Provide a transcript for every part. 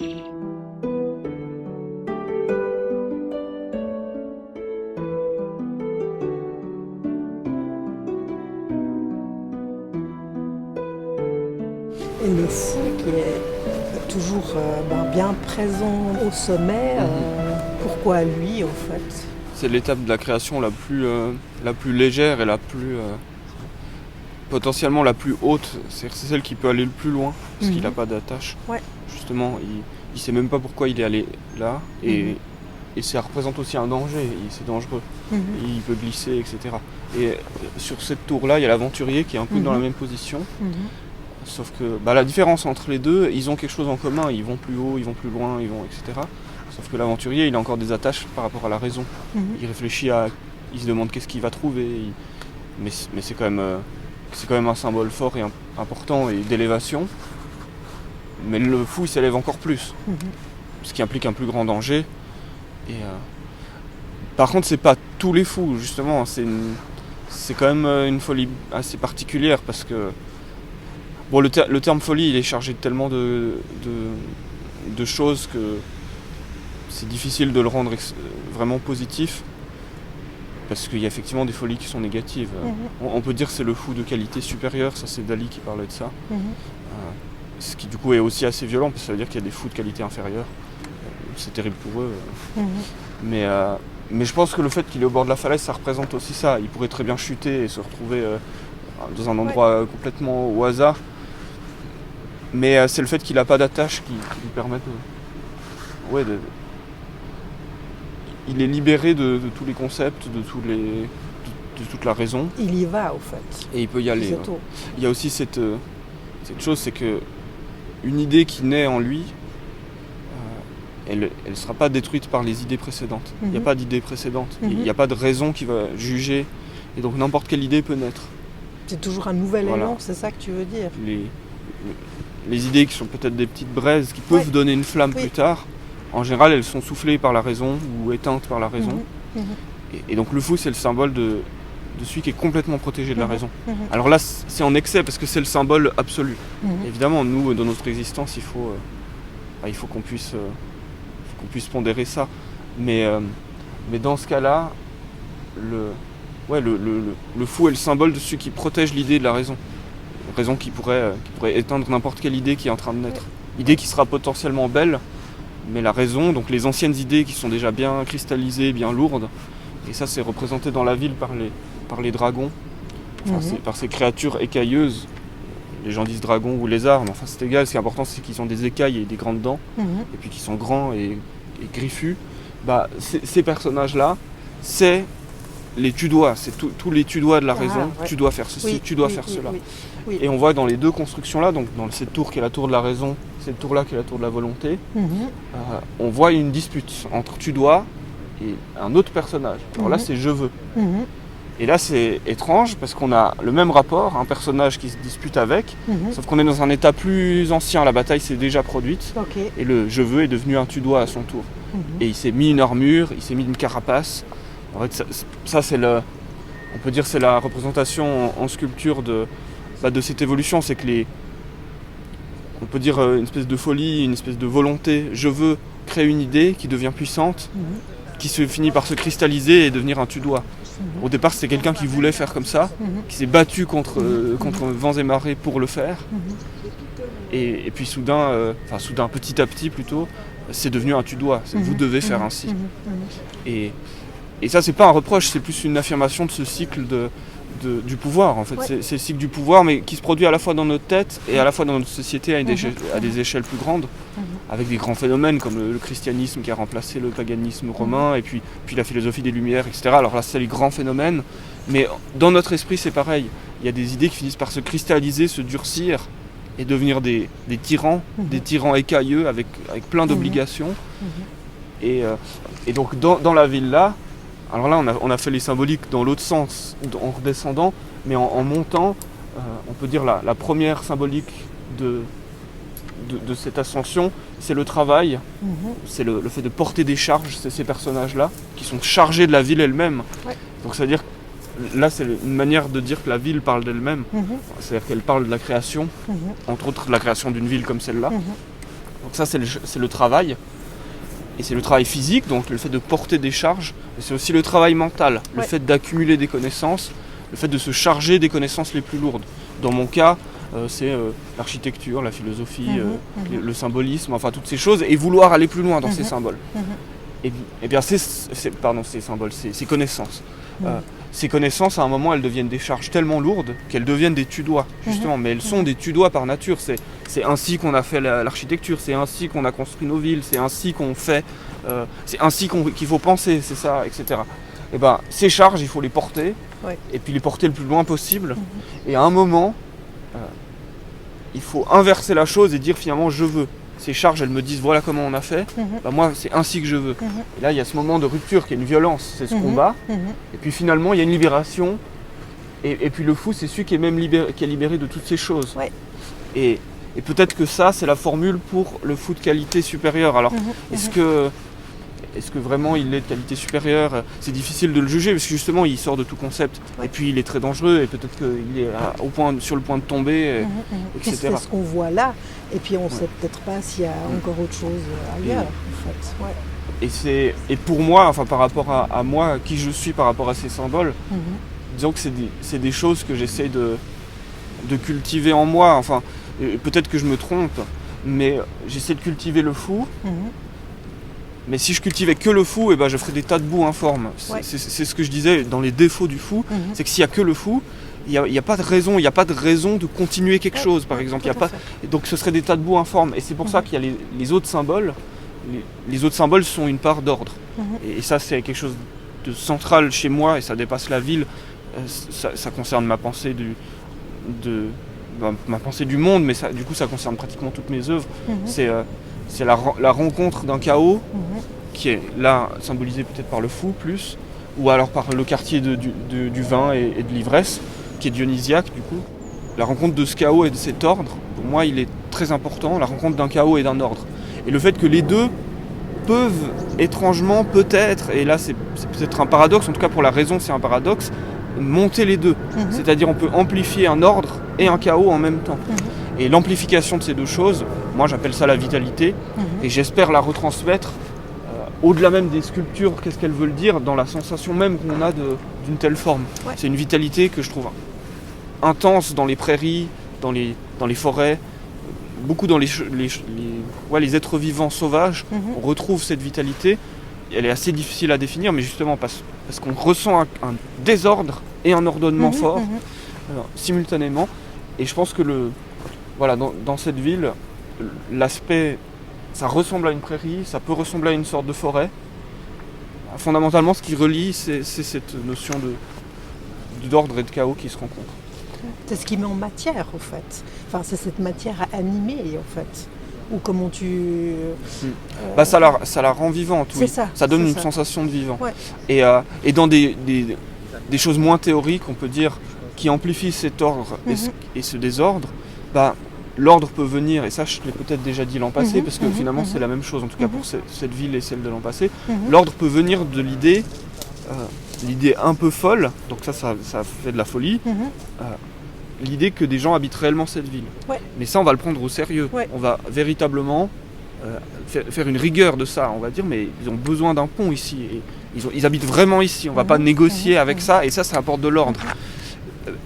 Et le fou qui est toujours bien présent au sommet, pourquoi lui en fait? C'est l'étape de la création la plus légère et potentiellement la plus haute. C'est celle qui peut aller le plus loin, parce qu'il n'a pas d'attache. Ouais. Justement, il sait même pas pourquoi il est allé là, et ça représente aussi un danger, c'est dangereux. Il peut glisser, etc. Et sur cette tour-là, il y a l'aventurier qui est un peu dans la même position. Sauf que la différence entre les deux, ils ont quelque chose en commun, ils vont plus haut, ils vont plus loin, etc. Sauf que l'aventurier, il a encore des attaches par rapport à la raison. Il réfléchit il se demande qu'est-ce qu'il va trouver, mais c'est quand même un symbole fort et important et d'élévation. Mais le fou, il s'élève encore plus, ce qui implique un plus grand danger. Par contre, c'est pas tous les fous, justement, c'est quand même une folie assez particulière, parce que le terme folie, il est chargé de tellement de choses que c'est difficile de le rendre vraiment positif, parce qu'il y a effectivement des folies qui sont négatives. On peut dire que c'est le fou de qualité supérieure, ça c'est Dali qui parlait de ça. Ce qui du coup est aussi assez violent, parce que ça veut dire qu'il y a des fous de qualité inférieure. C'est terrible pour eux. Mais je pense que le fait qu'il est au bord de la falaise, ça représente aussi ça. Il pourrait très bien chuter et se retrouver dans un endroit complètement au hasard. Mais c'est le fait qu'il n'a pas d'attache qui lui permet il est libéré de tous les concepts, de toute la raison. Il y va, au fait. Et il peut y aller. Il y a aussi cette chose, c'est que une idée qui naît en lui, elle ne sera pas détruite par les idées précédentes. Il n'y a pas d'idée précédente. Il n'y a pas de raison qui va juger. Et donc n'importe quelle idée peut naître. C'est toujours un nouvel élan, c'est ça que tu veux dire? Les idées qui sont peut-être des petites braises qui peuvent donner une flamme plus tard, en général elles sont soufflées par la raison ou éteintes par la raison. Et donc le fou, c'est le symbole de celui qui est complètement protégé de la raison. Alors là, c'est en excès parce que c'est le symbole absolu. Évidemment, nous, dans notre existence, il faut qu'on puisse pondérer ça. Mais dans ce cas-là, le fou est le symbole de celui qui protège l'idée de la raison. Raison qui pourrait éteindre n'importe quelle idée qui est en train de naître. Idée qui sera potentiellement belle, mais la raison, donc les anciennes idées qui sont déjà bien cristallisées, bien lourdes, et ça c'est représenté dans la ville par les dragons, par ces créatures écailleuses. Les gens disent dragons ou lézards, mais enfin c'est égal, ce qui est important c'est qu'ils ont des écailles et des grandes dents, et puis qu'ils sont grands et griffus. Ces personnages-là, c'est les tu dois, c'est tous les tu dois de la raison, tu dois faire ceci, tu dois faire cela. Et on voit dans les deux constructions-là, donc dans cette tour qui est la tour de la raison, cette tour-là qui est la tour de la volonté, on voit une dispute entre tu dois et un autre personnage. Alors là, c'est je veux. Et là, c'est étrange parce qu'on a le même rapport, un personnage qui se dispute avec, sauf qu'on est dans un état plus ancien, la bataille s'est déjà produite, et le je veux est devenu un tu dois à son tour. Et il s'est mis une armure, il s'est mis une carapace. En fait, ça c'est on peut dire c'est la représentation en sculpture de cette évolution, c'est que on peut dire une espèce de folie, une espèce de volonté, je veux créer une idée qui devient puissante, qui se finit par se cristalliser et devenir un tu dois. Au départ, c'était quelqu'un qui voulait faire comme ça, qui s'est battu contre vents et marées pour le faire, et puis soudain, petit à petit plutôt, c'est devenu un tu dois, vous devez faire ainsi. Et ça, c'est pas un reproche, c'est plus une affirmation de ce cycle du pouvoir, en fait. C'est le cycle du pouvoir, mais qui se produit à la fois dans notre tête et à la fois dans notre société à des échelles plus grandes, avec des grands phénomènes comme le christianisme qui a remplacé le paganisme romain, et puis la philosophie des Lumières, etc. Alors là, c'est les grands phénomènes, mais dans notre esprit, c'est pareil. Il y a des idées qui finissent par se cristalliser, se durcir, et devenir des tyrans, des tyrans écailleux avec plein d'obligations. Et donc, dans la ville-là, alors là, on a fait les symboliques dans l'autre sens, en redescendant, mais en montant, on peut dire la première symbolique de cette ascension, c'est le travail, c'est le fait de porter des charges, c'est ces personnages-là, qui sont chargés de la ville elle-même. Donc ça veut dire, là c'est une manière de dire que la ville parle d'elle-même, c'est-à-dire qu'elle parle de la création, entre autres de la création d'une ville comme celle-là. Donc ça, c'est le travail. Et c'est le travail physique, donc le fait de porter des charges. Et c'est aussi le travail mental, le fait d'accumuler des connaissances, le fait de se charger des connaissances les plus lourdes. Dans mon cas, c'est l'architecture, la philosophie, le symbolisme, enfin toutes ces choses, et vouloir aller plus loin dans ces symboles. Et bien ces symboles, ces connaissances. Ces connaissances, à un moment, elles deviennent des charges tellement lourdes qu'elles deviennent des tu-dois, justement. Mais elles sont des tu-dois par nature. C'est ainsi qu'on a fait l'architecture, c'est ainsi qu'on a construit nos villes, c'est ainsi qu'on fait, c'est ainsi qu'il faut penser, c'est ça, etc. Et ben, ces charges, il faut les porter, et puis les porter le plus loin possible. Et à un moment, il faut inverser la chose et dire finalement, je veux. Ces charges, elles me disent voilà comment on a fait, bah moi c'est ainsi que je veux. Et là il y a ce moment de rupture qui est une violence, c'est ce combat, et puis finalement il y a une libération, et puis le fou c'est celui qui est même libéré de toutes ces choses. Et peut-être que ça c'est la formule pour le fou de qualité supérieure. Alors est-ce que vraiment il est de qualité supérieure? C'est difficile de le juger parce que justement il sort de tout concept, et puis il est très dangereux, et peut-être qu'il est sur le point de tomber, etc. C'est ce qu'on voit là. Et puis on ne sait peut-être pas s'il y a encore autre chose ailleurs, en fait. Et pour moi, enfin par rapport à moi, qui je suis par rapport à ces symboles, disons que c'est des choses que j'essaie de cultiver en moi. Enfin, peut-être que je me trompe, mais j'essaie de cultiver le fou. Mais si je cultivais que le fou, je ferais des tas de boue informes. C'est ce que je disais dans les défauts du fou, c'est que s'il n'y a que le fou, il n'y a pas de raison, de continuer quelque chose, par exemple. Donc ce serait des tas de boue informes. Et c'est pour ça qu'il y a les autres symboles. Les autres symboles sont une part d'ordre. Et ça, c'est quelque chose de central chez moi, et ça dépasse la ville. Ça concerne ma pensée ma pensée du monde, mais du coup ça concerne pratiquement toutes mes œuvres. C'est la rencontre d'un chaos qui est là symbolisé peut-être par le fou plus, ou alors par le quartier du vin et de l'ivresse, qui est dionysiaque du coup. La rencontre de ce chaos et de cet ordre, pour moi il est très important, la rencontre d'un chaos et d'un ordre. Et le fait que les deux peuvent étrangement peut-être, et là c'est peut-être un paradoxe, en tout cas pour la raison c'est un paradoxe, monter les deux. C'est-à-dire on peut amplifier un ordre et un chaos en même temps. Et l'amplification de ces deux choses, moi j'appelle ça la vitalité, et j'espère la retransmettre au-delà même des sculptures, qu'est-ce qu'elles veulent dire, dans la sensation même qu'on a d'une telle forme. C'est une vitalité que je trouve intense dans les prairies, dans les forêts, beaucoup dans les êtres vivants sauvages. On retrouve cette vitalité. Elle est assez difficile à définir, mais justement parce qu'on ressent un désordre et un ordonnement fort simultanément. Et je pense que dans cette ville, l'aspect, ça ressemble à une prairie, ça peut ressembler à une sorte de forêt. Fondamentalement, ce qui relie, c'est cette notion d'ordre et de chaos qui se rencontrent. C'est ce qui met en matière, en fait. Enfin, c'est cette matière à animer, en fait. Ou comment tu... ça la rend vivante, oui. Ça donne une sensation de vivant. Et dans des choses moins théoriques, on peut dire, qui amplifient cet ordre et ce désordre, l'ordre peut venir, et ça je l'ai peut-être déjà dit l'an passé, parce que finalement c'est la même chose, en tout cas pour cette ville et celle de l'an passé. L'ordre peut venir de l'idée un peu folle, donc ça fait de la folie, l'idée que des gens habitent réellement cette ville. Mais ça on va le prendre au sérieux, on va véritablement faire une rigueur de ça, on va dire, mais ils ont besoin d'un pont ici, et ils habitent vraiment ici, on va pas négocier avec ça, et ça apporte de l'ordre.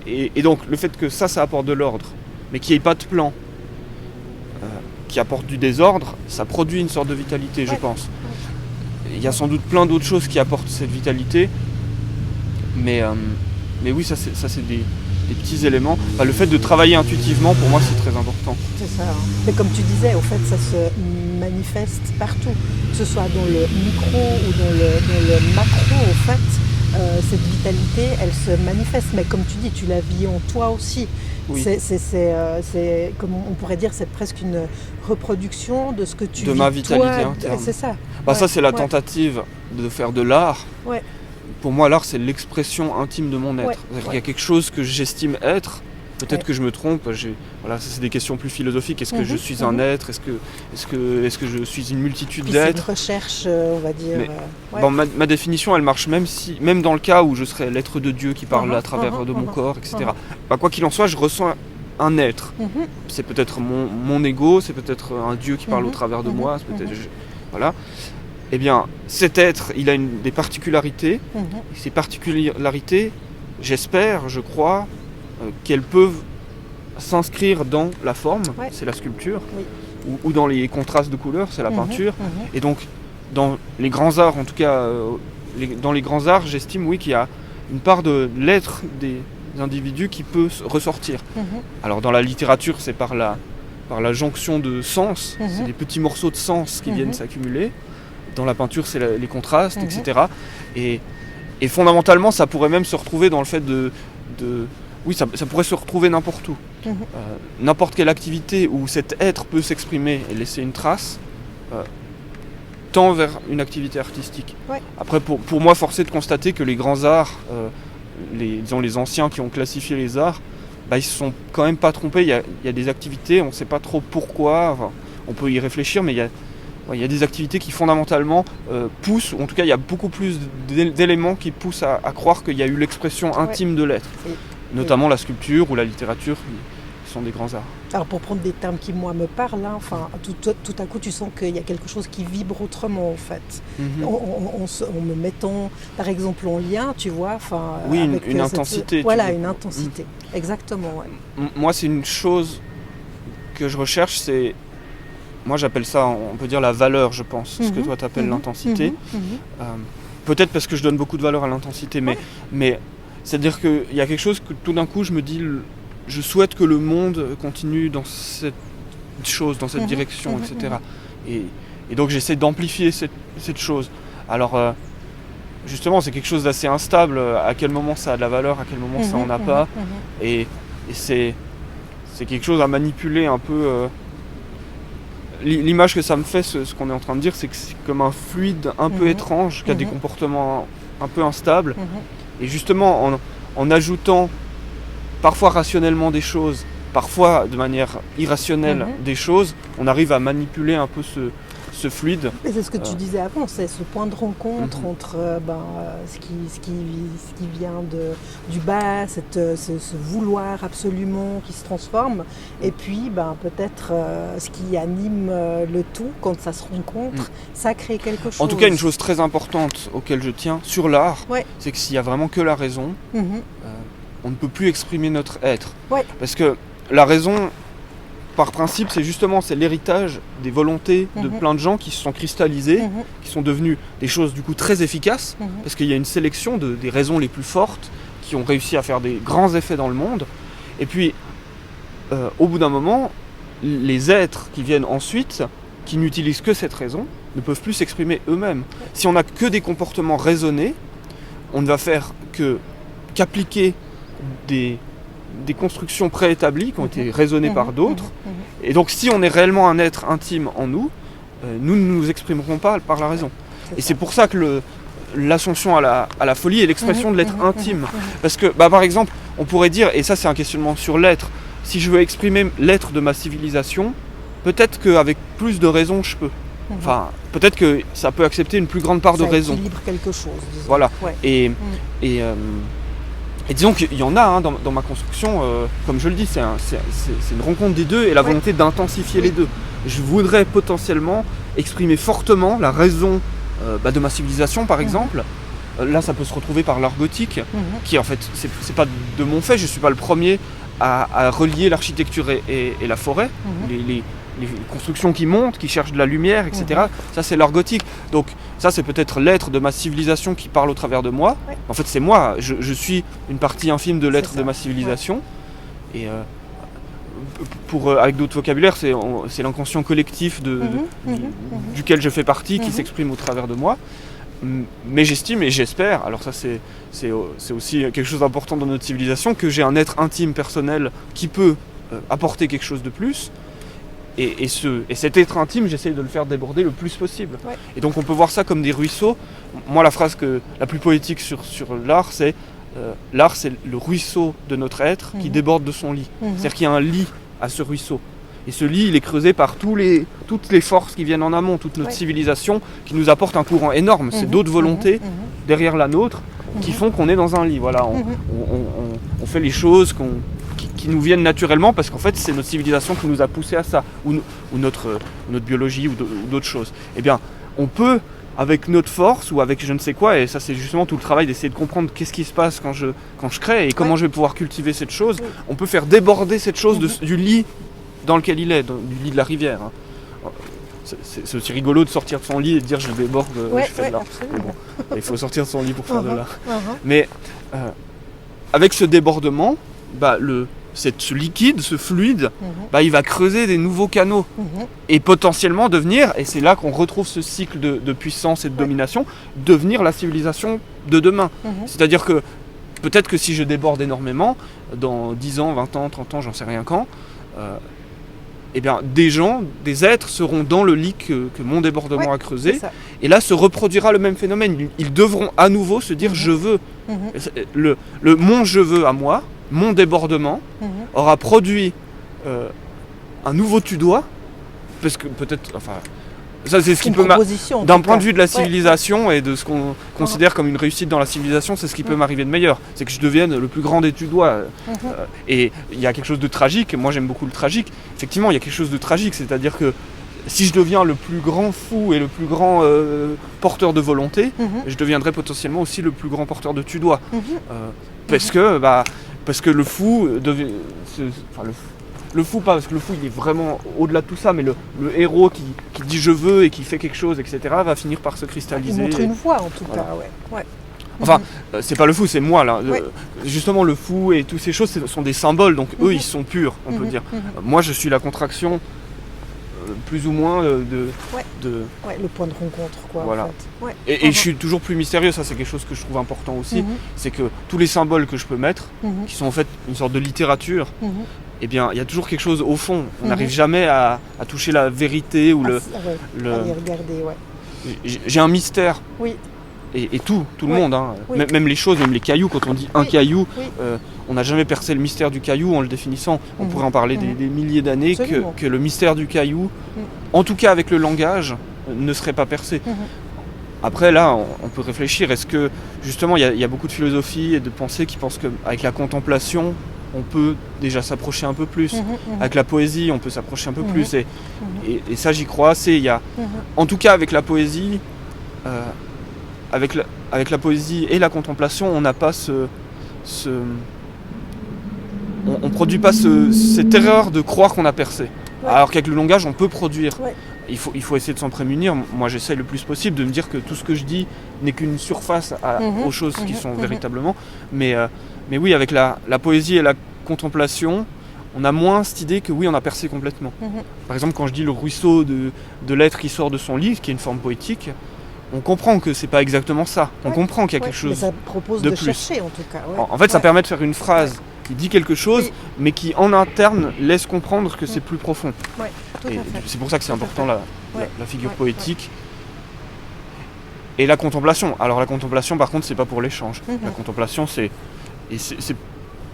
Et donc le fait que ça apporte de l'ordre, mais qu'il n'y ait pas de plan, qui apporte du désordre, ça produit une sorte de vitalité, je pense. Il y a sans doute plein d'autres choses qui apportent cette vitalité, mais oui, ça c'est des petits éléments. Le fait de travailler intuitivement, pour moi, c'est très important. C'est ça. Mais comme tu disais, au fait, ça se manifeste partout, que ce soit dans le micro ou dans le macro, au fait. Cette vitalité, elle se manifeste, mais comme tu dis, tu la vis en toi aussi. Oui. C'est comme on pourrait dire, c'est presque une reproduction de ce que tu vis. De ma vitalité interne. C'est ça. Ça, c'est la tentative de faire de l'art. Pour moi, l'art, c'est l'expression intime de mon être. Il y a quelque chose que j'estime être. Peut-être que je me trompe. Ça, c'est des questions plus philosophiques. Est-ce que je suis un être ? Est-ce que je suis une multitude d'êtres ? C'est une recherche, on va dire. Ma définition, elle marche même dans le cas où je serais l'être de Dieu qui parle à travers de mon corps, etc. Quoi qu'il en soit, je ressens un être. Mhm. C'est peut-être mon ego, c'est peut-être un Dieu qui parle au travers de moi, c'est peut-être... Voilà. Eh bien, cet être, il a des particularités. Mhm. Et ces particularités, j'espère, je crois, qu'elles peuvent s'inscrire dans la forme, Ouais. c'est la sculpture, Oui. ou dans les contrastes de couleurs, c'est la Mhm. peinture. Mhm. Et donc, dans les grands arts, en tout cas, dans les grands arts, j'estime, oui, qu'il y a une part de l'être des individus qui peut ressortir. Mhm. Alors, dans la littérature, c'est par la jonction de sens, Mhm. c'est des petits morceaux de sens qui Mhm. viennent s'accumuler. Dans la peinture, c'est les contrastes, Mhm. etc. Et fondamentalement, ça pourrait même se retrouver dans le fait oui, ça pourrait se retrouver n'importe où. Mhm. N'importe quelle activité où cet être peut s'exprimer et laisser une trace, tend vers une activité artistique. Ouais. Après, pour moi, force est de constater que les grands arts, disons les anciens qui ont classifié les arts, ils se sont quand même pas trompés. Il y a des activités, on ne sait pas trop pourquoi, enfin, on peut y réfléchir, mais il y a des activités qui fondamentalement poussent, ou en tout cas il y a beaucoup plus d'éléments qui poussent à croire qu'il y a eu l'expression intime de l'être, notamment la sculpture ou la littérature, qui sont des grands arts. Alors pour prendre des termes qui moi me parlent, hein, enfin, tout à coup tu sens qu'il y a quelque chose qui vibre autrement en fait. Mhm. En me mettant par exemple en lien, tu vois, enfin. Oui, avec une intensité. Voilà, une intensité. Exactement. Ouais. Moi, c'est une chose que je recherche, c'est... Moi, j'appelle ça, on peut dire la valeur, je pense, ce que toi t'appelles l'intensité. Peut-être parce que je donne beaucoup de valeur à l'intensité, mais c'est-à-dire qu'il y a quelque chose que tout d'un coup, je me dis, je souhaite que le monde continue dans cette chose, dans cette direction, etc. Et donc, j'essaie d'amplifier cette chose. Alors, justement, c'est quelque chose d'assez instable. À quel moment ça a de la valeur, à quel moment ça en a pas. Et c'est quelque chose à manipuler un peu... L'image que ça me fait, ce qu'on est en train de dire, c'est que c'est comme un fluide un peu étrange, qui a des comportements un peu instables. Et justement, en ajoutant parfois rationnellement des choses, parfois de manière irrationnelle des choses, on arrive à manipuler un peu ce fluide. Et c'est ce que tu disais avant, c'est ce point de rencontre entre ce qui vient du bas, ce vouloir absolument qui se transforme, et puis peut-être ce qui anime le tout quand ça se rencontre, ça crée quelque chose. En tout cas, une chose très importante auquel je tiens sur l'art, Ouais. c'est que s'il y a vraiment que la raison, on ne peut plus exprimer notre être. Ouais. Parce que la raison, par principe, c'est l'héritage des volontés de plein de gens qui se sont cristallisés, qui sont devenus des choses du coup très efficaces, parce qu'il y a une sélection des raisons les plus fortes qui ont réussi à faire des grands effets dans le monde. Et puis, au bout d'un moment, les êtres qui viennent ensuite, qui n'utilisent que cette raison, ne peuvent plus s'exprimer eux-mêmes. Si on n'a que des comportements raisonnés, on ne va faire qu'appliquer des constructions préétablies qui ont été raisonnées par d'autres. Et donc si on est réellement un être intime en nous, nous ne nous exprimerons pas par la raison. Et c'est pour ça que l'ascension à la folie est l'expression de l'être intime. Parce que, par exemple, on pourrait dire, et ça c'est un questionnement sur l'être, si je veux exprimer l'être de ma civilisation, peut-être qu'avec plus de raison je peux. Enfin, peut-être que ça peut accepter une plus grande part de raison. Ça équilibre quelque chose, disons. Voilà. Ouais. Et disons qu'il y en a dans ma construction, comme je le dis, c'est une rencontre des deux et la volonté d'intensifier les deux. Je voudrais potentiellement exprimer fortement la raison de ma civilisation, par exemple. Là, ça peut se retrouver par l'art gothique, qui en fait, c'est pas de mon fait, je suis pas le premier à relier l'architecture et la forêt, les constructions qui montent, qui cherchent de la lumière, etc. Ça, c'est l'art gothique. Donc, ça, c'est peut-être l'être de ma civilisation qui parle au travers de moi. Ouais. En fait, c'est moi. Je suis une partie infime de l'être de ma civilisation. Ouais. Et avec d'autres vocabulaires, c'est l'inconscient collectif duquel je fais partie qui s'exprime au travers de moi. Mais j'estime et j'espère, alors ça c'est aussi quelque chose d'important dans notre civilisation, que j'ai un être intime personnel qui peut apporter quelque chose de plus. Et cet être intime, j'essaie de le faire déborder le plus possible. Ouais. Et donc on peut voir ça comme des ruisseaux. Moi, la phrase la plus poétique sur l'art, c'est l'art, c'est le ruisseau de notre être qui déborde de son lit. C'est-à-dire qu'il y a un lit à ce ruisseau. Et ce lit, il est creusé par toutes les forces qui viennent en amont, toute notre civilisation, qui nous apporte un courant énorme. C'est d'autres volontés derrière la nôtre qui font qu'on est dans un lit. Voilà, on fait les choses qui qui nous viennent naturellement parce qu'en fait c'est notre civilisation qui nous a poussé à ça, ou notre biologie ou d'autres choses. Eh bien, on peut, avec notre force ou avec je ne sais quoi, et ça c'est justement tout le travail d'essayer de comprendre qu'est-ce qui se passe quand je crée et comment je vais pouvoir cultiver cette chose, on peut faire déborder cette chose du lit dans lequel il est, du lit de la rivière. C'est aussi rigolo de sortir de son lit et de dire je déborde, je fais de l'art. Bon, il faut sortir de son lit pour faire de l'art. Mais avec ce débordement, ce liquide, ce fluide, il va creuser des nouveaux canaux et potentiellement devenir, et c'est là qu'on retrouve ce cycle de puissance et de domination, devenir la civilisation de demain. C'est-à-dire que peut-être que si je déborde énormément, dans 10 ans, 20 ans, 30 ans, j'en sais rien quand, eh bien, des êtres seront dans le lit que mon débordement a creusé, et là se reproduira le même phénomène. Ils devront à nouveau se dire je veux. Mon je veux à moi, mon débordement, aura produit un nouveau tu dois, parce que peut-être, ça c'est ce qui peut d'un point de vue de la civilisation et de ce qu'on considère comme une réussite dans la civilisation, c'est ce qui peut m'arriver de meilleur, c'est que je devienne le plus grand des tu dois. Et il y a quelque chose de tragique, moi j'aime beaucoup le tragique, effectivement il y a quelque chose de tragique, c'est-à-dire que si je deviens le plus grand fou et le plus grand porteur de volonté, je deviendrai potentiellement aussi le plus grand porteur de tu dois. Parce que le fou le fou, pas parce que le fou il est vraiment au-delà de tout ça, mais le héros qui dit je veux et qui fait quelque chose, etc., va finir par se cristalliser. Il montre une voie en tout cas, ouais. Enfin, c'est pas le fou, c'est moi là. Justement, le fou et toutes ces choses ce sont des symboles, donc eux ils sont purs, on peut dire. Moi je suis la contraction plus ou moins le point de rencontre, quoi. Voilà. En fait. Et je suis toujours plus mystérieux, ça c'est quelque chose que je trouve important aussi, c'est que tous les symboles que je peux mettre, qui sont en fait une sorte de littérature, eh bien il y a toujours quelque chose au fond, on n'arrive jamais à toucher la vérité ou à les regarder, j'ai un mystère. Oui. Et tout le monde, même les choses, même les cailloux, quand on dit un caillou, on n'a jamais percé le mystère du caillou en le définissant. On pourrait en parler des milliers d'années que le mystère du caillou, en tout cas avec le langage, ne serait pas percé. Après là, on peut réfléchir, est-ce que justement il y a beaucoup de philosophie et de pensées qui pensent qu'avec la contemplation, on peut déjà s'approcher un peu plus. Avec la poésie, on peut s'approcher un peu plus. Et ça j'y crois, en tout cas avec la poésie, avec la poésie et la contemplation, on n'a pas on produit pas cette erreur de croire qu'on a percé. Alors qu'avec le langage, on peut produire. Il faut essayer de s'en prémunir. Moi, j'essaie le plus possible de me dire que tout ce que je dis n'est qu'une surface aux choses qui sont véritablement. Mais oui, avec la poésie et la contemplation, on a moins cette idée que oui, on a percé complètement. Par exemple, quand je dis le ruisseau de l'être qui sort de son lit, qui est une forme poétique, on comprend que c'est pas exactement ça. On comprend qu'il y a quelque chose mais ça propose de plus. Chercher en tout cas. En fait, ça permet de faire une phrase qui dit quelque chose, mais qui en interne laisse comprendre que c'est plus profond. Et c'est pour ça que c'est important la figure poétique. Et la contemplation. Alors la contemplation, par contre, c'est pas pour l'échange. La contemplation,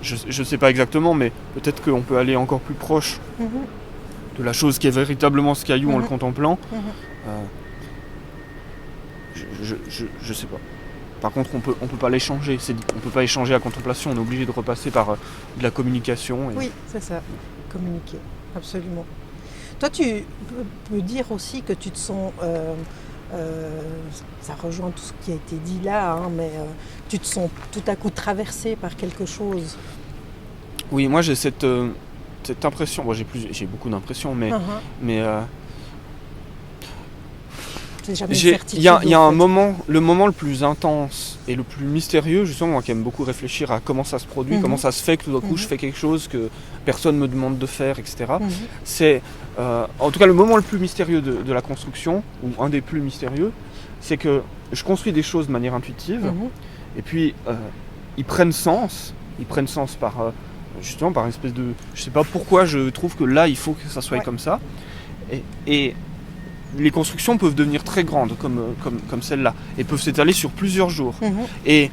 je sais pas exactement, mais peut-être qu'on peut aller encore plus proche de la chose qui est véritablement ce caillou en le contemplant. Je sais pas. Par contre, on peut pas l'échanger. On peut pas échanger la contemplation. On est obligé de repasser par de la communication. Oui, c'est ça. Communiquer, absolument. Toi, tu peux dire aussi que tu te sens... ça rejoint tout ce qui a été dit là, mais tu te sens tout à coup traversé par quelque chose. Oui, moi j'ai cette impression. Bon, j'ai beaucoup d'impressions, mais il y a un moment, le moment le plus intense et le plus mystérieux, justement, moi qui aime beaucoup réfléchir à comment ça se produit, comment ça se fait que tout d'un coup je fais quelque chose que personne me demande de faire, etc. C'est, en tout cas, le moment le plus mystérieux de la construction, ou un des plus mystérieux, c'est que je construis des choses de manière intuitive, et puis ils prennent sens par, justement, par une espèce de... Je sais pas pourquoi je trouve que là, il faut que ça soit comme ça. Et les constructions peuvent devenir très grandes, comme celle-là, et peuvent s'étaler sur plusieurs jours. Et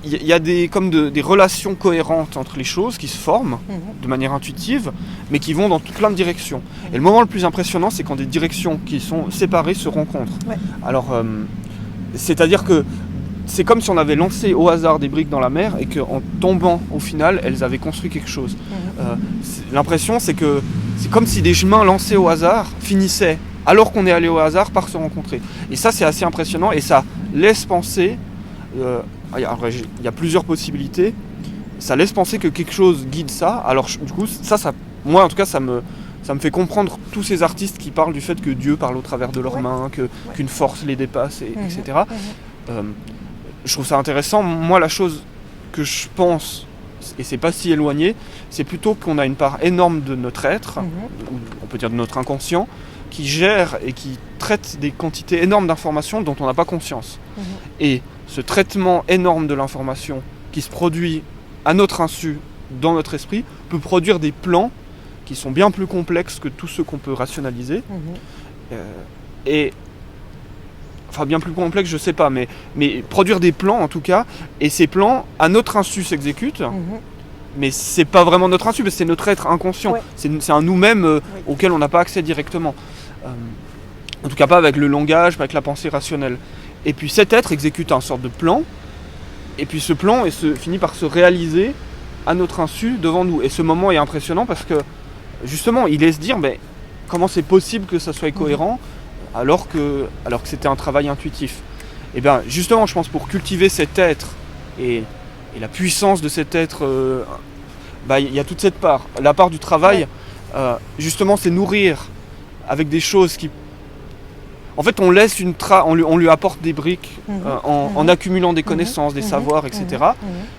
il y a des relations cohérentes entre les choses qui se forment de manière intuitive, mais qui vont dans plein de directions. Et le moment le plus impressionnant, c'est quand des directions qui sont séparées se rencontrent. Alors, c'est-à-dire que c'est comme si on avait lancé au hasard des briques dans la mer et qu'en tombant, au final, elles avaient construit quelque chose. L'impression, c'est que c'est comme si des chemins lancés au hasard finissaient, alors qu'on est allé au hasard, par se rencontrer. Et ça, c'est assez impressionnant et ça laisse penser, il y a plusieurs possibilités, ça laisse penser que quelque chose guide ça. Alors du coup, ça moi en tout cas, ça me fait comprendre tous ces artistes qui parlent du fait que Dieu parle au travers de leurs mains, qu'une force les dépasse, etc. Je trouve ça intéressant. Moi, la chose que je pense, et c'est pas si éloigné, c'est plutôt qu'on a une part énorme de notre être, on peut dire de notre inconscient, qui gère et qui traite des quantités énormes d'informations dont on n'a pas conscience. Et ce traitement énorme de l'information qui se produit à notre insu dans notre esprit peut produire des plans qui sont bien plus complexes que tous ceux qu'on peut rationaliser. Et enfin, bien plus complexe, je sais pas, mais produire des plans en tout cas, et ces plans, à notre insu, s'exécutent, mais c'est pas vraiment notre insu, parce que c'est notre être inconscient, c'est un nous-mêmes auquel on n'a pas accès directement. En tout cas pas avec le langage, pas avec la pensée rationnelle. Et puis cet être exécute un sorte de plan, et puis ce plan finit par se réaliser à notre insu devant nous. Et ce moment est impressionnant parce que, justement, il laisse dire, mais comment c'est possible que ça soit cohérent alors que c'était un travail intuitif. Et bien justement, je pense, pour cultiver cet être et la puissance de cet être, il y a toute cette part. La part du travail, justement, c'est nourrir avec des choses qui... En fait, on laisse on lui apporte des briques en accumulant des connaissances, des savoirs, etc.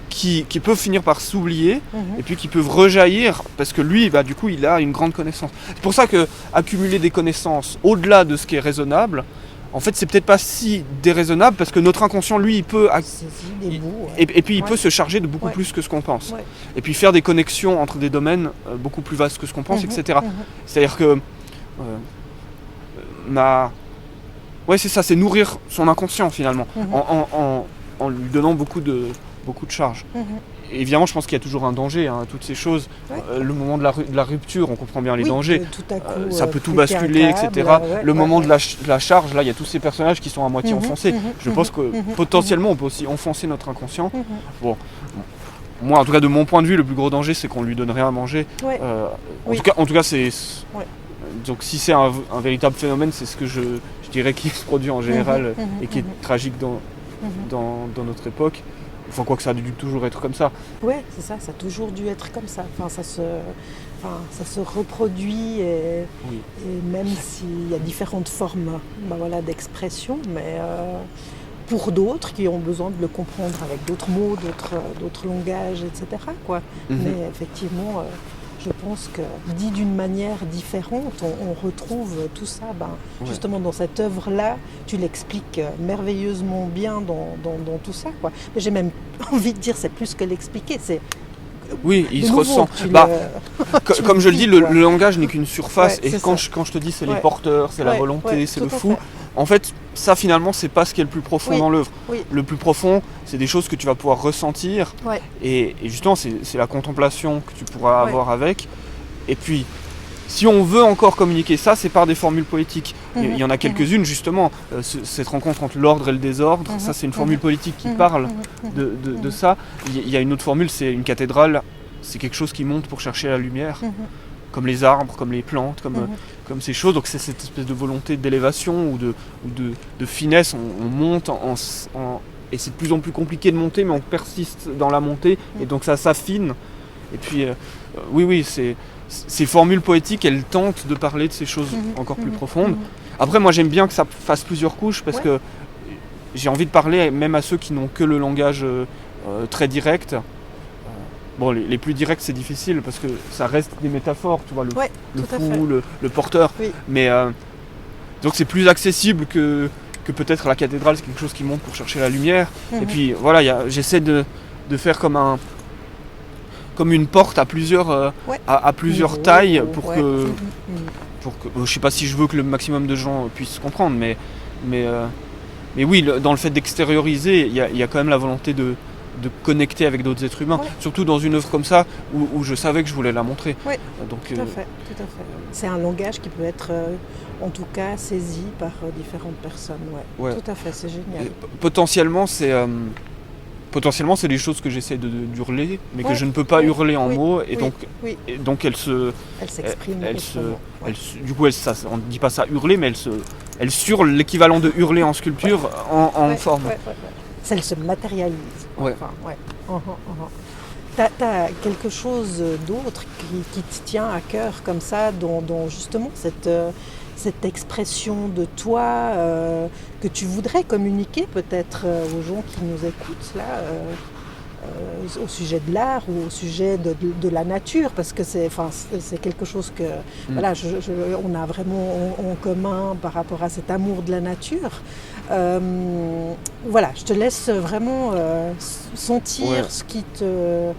Qui peuvent finir par s'oublier et puis qui peuvent rejaillir parce que lui, du coup, il a une grande connaissance. C'est pour ça que accumuler des connaissances au-delà de ce qui est raisonnable, en fait, c'est peut-être pas si déraisonnable parce que notre inconscient, lui, il peut et puis il peut se charger de beaucoup plus que ce qu'on pense. Et puis faire des connexions entre des domaines beaucoup plus vastes que ce qu'on pense, etc. C'est-à-dire que ouais, c'est ça, c'est nourrir son inconscient finalement, en lui donnant beaucoup de charge. Et évidemment, je pense qu'il y a toujours un danger, toutes ces choses. Le moment de la rupture, on comprend bien les dangers. Tout à coup, ça peut tout basculer, etc. Le moment de la charge, là, il y a tous ces personnages qui sont à moitié enfoncés. Je pense que potentiellement, on peut aussi enfoncer notre inconscient. Bon, moi, en tout cas, de mon point de vue, le plus gros danger, c'est qu'on lui donne rien à manger. En tout cas, c'est... Donc si c'est un véritable phénomène, c'est ce que je dirais qui se produit en général et qui est tragique dans notre époque. Enfin, quoi que ça a dû toujours être comme ça. Oui, c'est ça, ça a toujours dû être comme ça. Enfin, ça se reproduit et même s'il y a différentes formes d'expression, mais pour d'autres qui ont besoin de le comprendre avec d'autres mots, d'autres langages, etc. Mais effectivement... je pense que dit d'une manière différente, on retrouve tout ça. Justement, dans cette œuvre-là, tu l'expliques merveilleusement bien dans tout ça. Mais j'ai même envie de dire, c'est plus que l'expliquer, c'est... Oui, il se ressent. Comme je le dis, le langage n'est qu'une surface. Et quand je te dis c'est les porteurs, c'est la volonté, c'est le fou, en fait, ça finalement, c'est pas ce qui est le plus profond dans l'œuvre. Le plus profond, c'est des choses que tu vas pouvoir ressentir. Et justement, c'est la contemplation que tu pourras avoir avec. Et puis, si on veut encore communiquer ça, c'est par des formules poétiques. Il y en a quelques-unes, justement. Cette rencontre entre l'ordre et le désordre, ça, c'est une formule politique qui parle de ça. Il y a une autre formule, c'est une cathédrale. C'est quelque chose qui monte pour chercher la lumière. Comme les arbres, comme les plantes, comme ces choses. Donc c'est cette espèce de volonté d'élévation ou de finesse. On monte et c'est de plus en plus compliqué de monter, mais on persiste dans la montée. Et donc ça s'affine. Et puis, ces formules poétiques, elles tentent de parler de ces choses encore plus profondes. Après, moi j'aime bien que ça fasse plusieurs couches parce que j'ai envie de parler même à ceux qui n'ont que le langage très direct. Bon, les plus directs, c'est difficile parce que ça reste des métaphores, tu vois, le fou, le porteur. Mais donc c'est plus accessible que peut-être la cathédrale, c'est quelque chose qui monte pour chercher la lumière. Et puis voilà, j'essaie de faire comme une porte à plusieurs tailles pour que je sais pas si je veux que le maximum de gens puissent comprendre, mais oui, dans le fait d'extérioriser, il y a quand même la volonté de connecter avec d'autres êtres humains. Ouais. Surtout dans une œuvre comme ça, où je savais que je voulais la montrer. Ouais, Donc, tout à fait, tout à fait. C'est un langage qui peut être, en tout cas, saisi par différentes personnes. Ouais. Ouais. Tout à fait, c'est génial. Et potentiellement, c'est des choses que j'essaie d'hurler, mais que Ouais, je ne peux pas oui, hurler en oui, mots, oui. et donc elle s'exprime se, autrement. du coup, on ne dit pas ça hurler, mais elle surle l'équivalent de hurler en sculpture en Ouais, forme. ouais. Elle se matérialise. Ouais. Enfin, ouais. T'as quelque chose d'autre qui te tient à cœur comme ça, dont justement cette expression de toi que tu voudrais communiquer peut-être aux gens qui nous écoutent là, au sujet de l'art ou au sujet de la nature, parce que c'est quelque chose que voilà, on a vraiment en commun par rapport à cet amour de la nature. Voilà, je te laisse vraiment sentir ce qui te...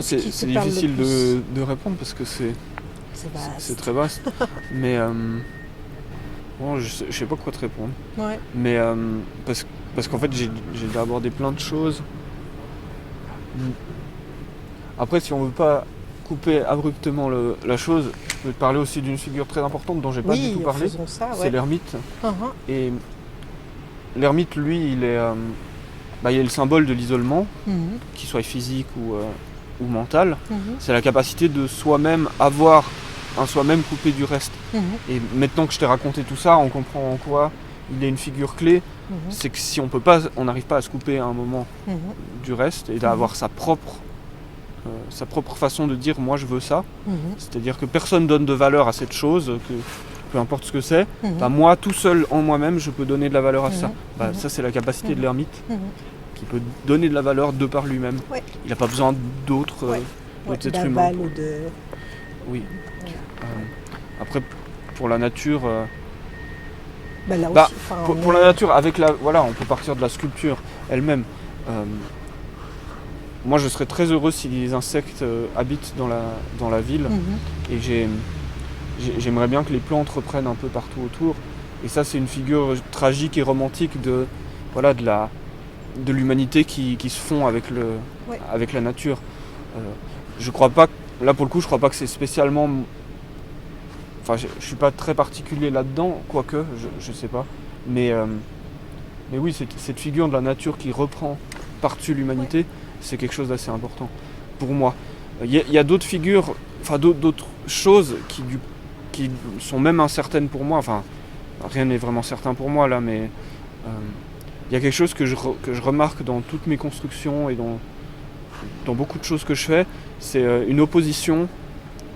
C'est difficile de répondre parce que c'est très vaste. Mais bon, je sais pas quoi te répondre. Ouais. Mais parce qu'en fait, j'ai abordé plein de choses. Après, si on veut pas couper abruptement la chose, je peux te parler aussi d'une figure très importante dont j'ai pas du tout parlé. C'est l'ermite. Et l'ermite, lui, il est le symbole de l'isolement, qu'il soit physique ou mental. C'est la capacité de soi-même avoir un soi-même coupé du reste. Et maintenant que je t'ai raconté tout ça, on comprend en quoi il est une figure clé. C'est que si on n'arrive pas à se couper à un moment du reste et d'avoir sa propre façon de dire moi je veux ça, c'est-à-dire que personne donne de valeur à cette chose, que peu importe ce que c'est, moi tout seul en moi-même je peux donner de la valeur à ça. Ça c'est la capacité de l'ermite qui peut donner de la valeur de par lui-même. Il n'a pas besoin d'autres êtres humains. Oui. Après pour la nature, pour la nature, on peut partir de la sculpture elle-même. Moi, je serais très heureux si les insectes habitent dans la ville. Et j'aimerais bien que les plantes reprennent un peu partout autour. Et ça, c'est une figure tragique et romantique de l'humanité qui se fond avec la nature. Je crois pas, là pour le coup, je crois pas que c'est spécialement... Enfin, je suis pas très particulier là-dedans, quoique, je sais pas. Mais oui, cette figure de la nature qui reprend par-dessus l'humanité, c'est quelque chose d'assez important pour moi. Il y a d'autres figures, d'autres choses qui sont même incertaines pour moi. Enfin, rien n'est vraiment certain pour moi là, mais il y a quelque chose que je remarque dans toutes mes constructions et dans beaucoup de choses que je fais, c'est une opposition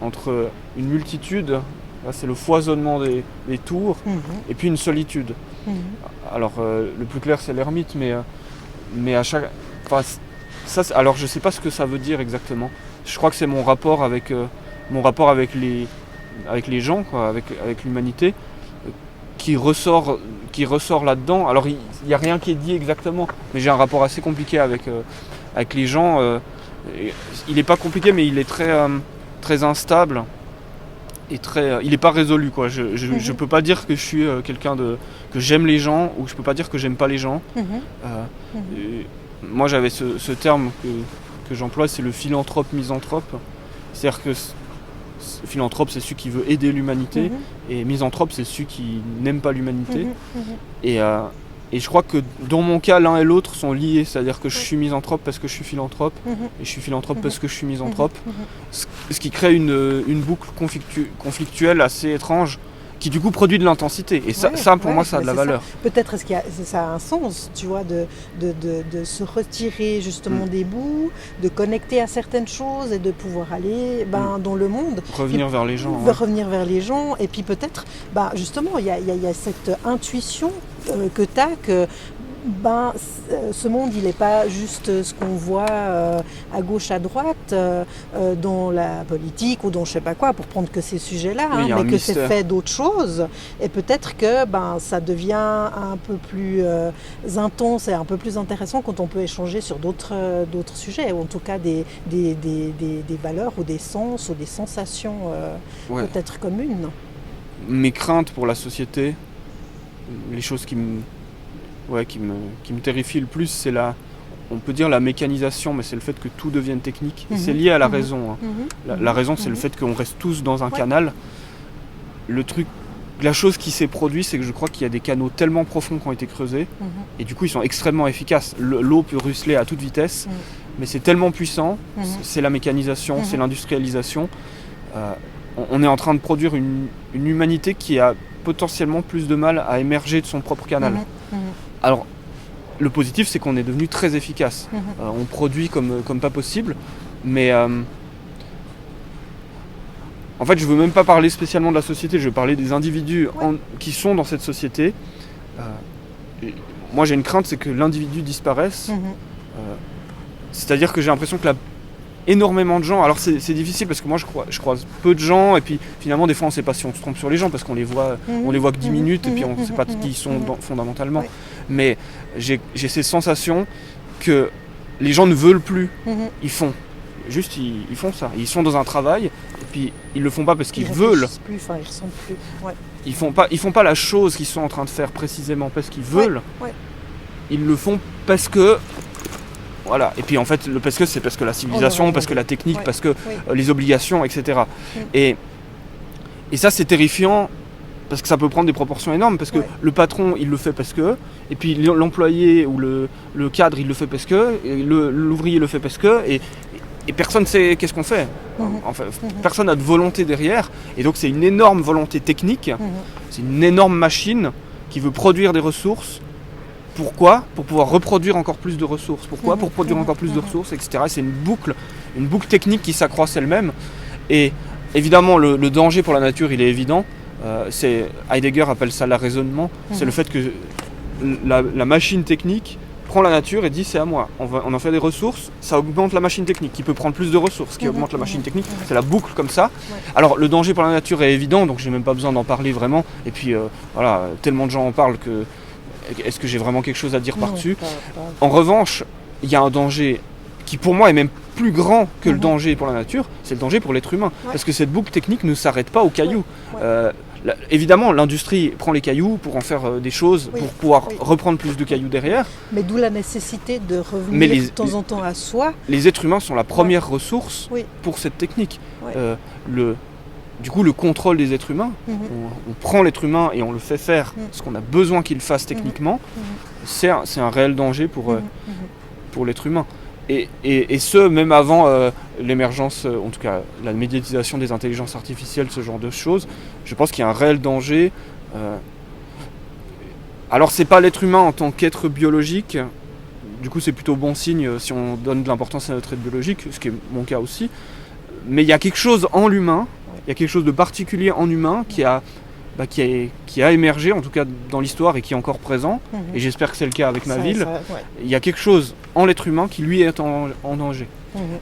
entre une multitude, là c'est le foisonnement des tours, et puis une solitude. Alors le plus clair c'est l'ermite, mais à chaque... alors je sais pas ce que ça veut dire exactement. Je crois que c'est mon rapport avec les gens, quoi, avec l'humanité, qui ressort là-dedans. Alors il n'y a rien qui est dit exactement, mais j'ai un rapport assez compliqué avec les gens. Il n'est pas compliqué, mais il est très instable et il n'est pas résolu, quoi. Je peux pas dire que je suis quelqu'un que j'aime les gens, ou je peux pas dire que j'aime pas les gens. Moi j'avais ce terme que j'emploie, c'est le philanthrope-misanthrope. C'est-à-dire que philanthrope c'est celui qui veut aider l'humanité, et misanthrope c'est celui qui n'aime pas l'humanité. Et je crois que dans mon cas l'un et l'autre sont liés, c'est-à-dire que je suis misanthrope parce que je suis philanthrope, et je suis philanthrope parce que je suis misanthrope, ce qui crée une boucle conflictuelle assez étrange, qui du coup produit de l'intensité. Et ça pour moi, ça a de la valeur. Peut-être est-ce que ça a un sens, tu vois, de se retirer justement des bouts, de connecter à certaines choses et de pouvoir aller dans le monde. Revenir vers les gens. Revenir vers les gens. Et puis peut-être, justement, il y a cette intuition que tu as que ce monde, il n'est pas juste ce qu'on voit à gauche, à droite, dans la politique ou dans je sais pas quoi, pour prendre que ces sujets-là, mais que c'est fait d'autres choses. Et peut-être que ça devient un peu plus intense et un peu plus intéressant quand on peut échanger sur d'autres sujets, ou en tout cas des valeurs ou des sens ou des sensations peut-être communes. Mes craintes pour la société, les choses qui me terrifie le plus, c'est on peut dire la mécanisation, mais c'est le fait que tout devienne technique. Et c'est lié à la raison. Hein. La raison, c'est le fait qu'on reste tous dans un canal. La chose qui s'est produite, c'est que je crois qu'il y a des canaux tellement profonds qui ont été creusés, et du coup ils sont extrêmement efficaces. L'eau peut ruisseler à toute vitesse, mais c'est tellement puissant, c'est la mécanisation, c'est l'industrialisation. On est en train de produire une humanité qui a potentiellement plus de mal à émerger de son propre canal. Alors, le positif, c'est qu'on est devenu très efficace. On produit comme pas possible, mais en fait, je ne veux même pas parler spécialement de la société, je veux parler des individus qui sont dans cette société. Moi, j'ai une crainte, c'est que l'individu disparaisse. C'est-à-dire que j'ai l'impression que énormément de gens, alors c'est difficile parce que moi je croise peu de gens, et puis finalement des fois on ne sait pas si on se trompe sur les gens parce qu'on les voit que 10 minutes et puis on ne sait pas qui ils sont fondamentalement. Mais j'ai ces sensations que les gens ne veulent plus, ils font. Juste ils font ça, ils sont dans un travail et puis ils le font pas parce qu'ils veulent. Plus, enfin, ils ressentent plus. Ils font pas la chose qu'ils sont en train de faire précisément parce qu'ils veulent. Ils le font parce que voilà. Et puis en fait le parce que c'est parce que la civilisation, parce que la technique, parce que les obligations, etc. Et ça c'est terrifiant parce que ça peut prendre des proportions énormes, parce que le patron il le fait parce que, et puis l'employé ou le cadre il le fait parce que, et l'ouvrier le fait parce que, et personne ne sait qu'est-ce qu'on fait. Enfin, personne n'a de volonté derrière. Et donc c'est une énorme volonté technique. C'est une énorme machine qui veut produire des ressources. Pourquoi ? Pour pouvoir reproduire encore plus de ressources. Pourquoi ? Pour produire encore plus de ressources, etc. C'est une boucle technique qui s'accroisse elle-même. Et évidemment, le danger pour la nature, il est évident. Heidegger appelle ça l'arraisonnement. C'est le fait que la machine technique prend la nature et dit c'est à moi. On en fait des ressources, ça augmente la machine technique, qui peut prendre plus de ressources, qui augmente la machine technique. C'est la boucle comme ça. Alors le danger pour la nature est évident, donc j'ai même pas besoin d'en parler vraiment. Et puis voilà, tellement de gens en parlent que est-ce que j'ai vraiment quelque chose à dire par-dessus ? En revanche, il y a un danger qui pour moi est même plus grand que le danger pour la nature, c'est le danger pour l'être humain. Parce que cette boucle technique ne s'arrête pas aux cailloux. Évidemment, l'industrie prend les cailloux pour en faire des choses, pour pouvoir reprendre plus de cailloux derrière. Mais d'où la nécessité de revenir de temps en temps à soi. Les êtres humains sont la première ressource pour cette technique. Du coup, le contrôle des êtres humains, on prend l'être humain et on le fait faire ce qu'on a besoin qu'il fasse techniquement, c'est un réel danger pour l'être humain. Et ce, même avant l'émergence, en tout cas la médiatisation des intelligences artificielles, ce genre de choses, je pense qu'il y a un réel danger. Alors c'est pas l'être humain en tant qu'être biologique, du coup c'est plutôt bon signe si on donne de l'importance à notre être biologique, ce qui est mon cas aussi, mais il y a quelque chose en l'humain, il y a quelque chose de particulier en humain qui a émergé, en tout cas dans l'histoire, et qui est encore présent, et j'espère que c'est le cas avec ma ville. Il y a quelque chose en l'être humain qui lui est en danger.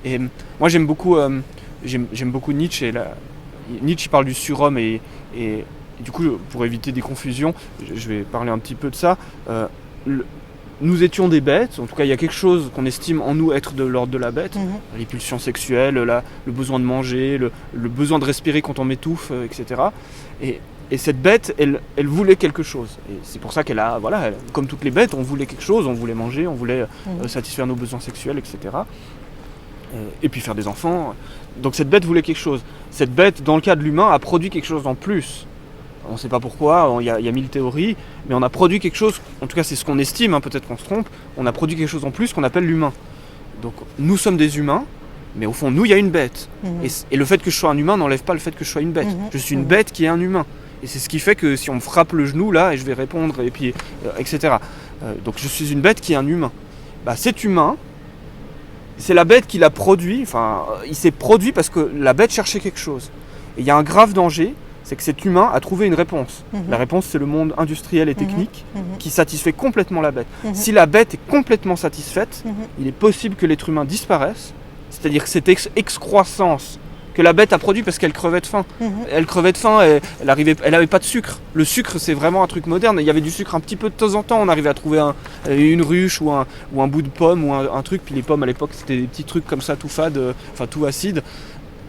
Et moi j'aime beaucoup Nietzsche, et Nietzsche parle du surhomme, et du coup pour éviter des confusions, je vais parler un petit peu de ça. Nous étions des bêtes, en tout cas il y a quelque chose qu'on estime en nous être de l'ordre de la bête, les pulsions sexuelles, le besoin de manger, le besoin de respirer quand on m'étouffe, etc. Et cette bête, elle voulait quelque chose. Et c'est pour ça comme toutes les bêtes, on voulait quelque chose, on voulait manger, on voulait satisfaire nos besoins sexuels, etc. Et puis faire des enfants. Donc cette bête voulait quelque chose. Cette bête, dans le cas de l'humain, a produit quelque chose en plus. On ne sait pas pourquoi, il y a 1000 théories, mais on a produit quelque chose, en tout cas c'est ce qu'on estime, peut-être qu'on se trompe, on a produit quelque chose en plus qu'on appelle l'humain. Donc nous sommes des humains, mais au fond nous il y a une bête. Et le fait que je sois un humain n'enlève pas le fait que je sois une bête. Je suis une bête qui est un humain. Et c'est ce qui fait que si on me frappe le genou là, et je vais répondre, et puis etc. Donc je suis une bête qui est un humain. Cet humain, c'est la bête qui l'a produit, il s'est produit parce que la bête cherchait quelque chose. Et il y a un grave danger, c'est que cet humain a trouvé une réponse. La réponse, c'est le monde industriel et technique qui satisfait complètement la bête. Si la bête est complètement satisfaite, il est possible que l'être humain disparaisse, c'est-à-dire que cette excroissance que la bête a produit parce qu'elle crevait de faim. Elle crevait de faim, elle n'avait pas de sucre. Le sucre, c'est vraiment un truc moderne. Il y avait du sucre un petit peu de temps en temps. On arrivait à trouver une ruche ou un bout de pomme ou un truc. Puis les pommes, à l'époque, c'était des petits trucs comme ça, tout fades, tout acides.